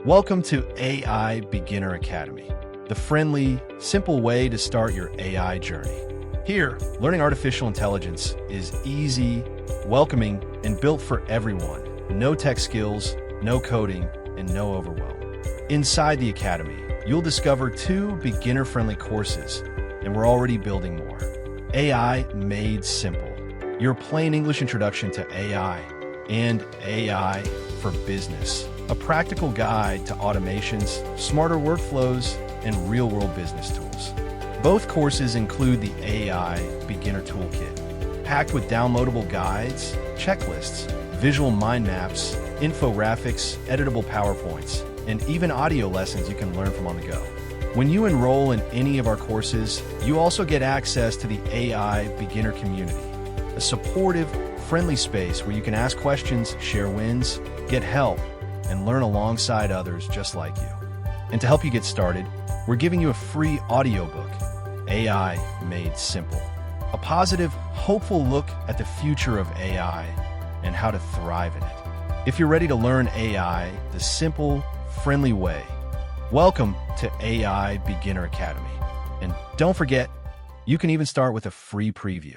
Welcome to AI Beginner Academy, the friendly, simple way to start your AI journey. Here, learning artificial intelligence is easy, welcoming, and built for everyone. No tech skills, no coding, and no overwhelm. Inside the Academy, you'll discover 2 beginner-friendly courses, and we're already building more. AI Made Simple, your plain English introduction to AI, and AI for Business, a practical guide to automations, smarter workflows, and real-world business tools. Both courses include the AI Beginner Toolkit, packed with downloadable guides, checklists, visual mind maps, infographics, editable PowerPoints, and even audio lessons you can learn from on the go. When you enroll in any of our courses, you also get access to the AI Beginner Community, a supportive, friendly space where you can ask questions, share wins, get help, and learn alongside others just like you. And to help you get started, we're giving you a free audiobook, AI Made Simple, a positive, hopeful look at the future of AI and how to thrive in it. If you're ready to learn AI the simple, friendly way, welcome to AI Beginner Academy. And don't forget, you can even start with a free preview.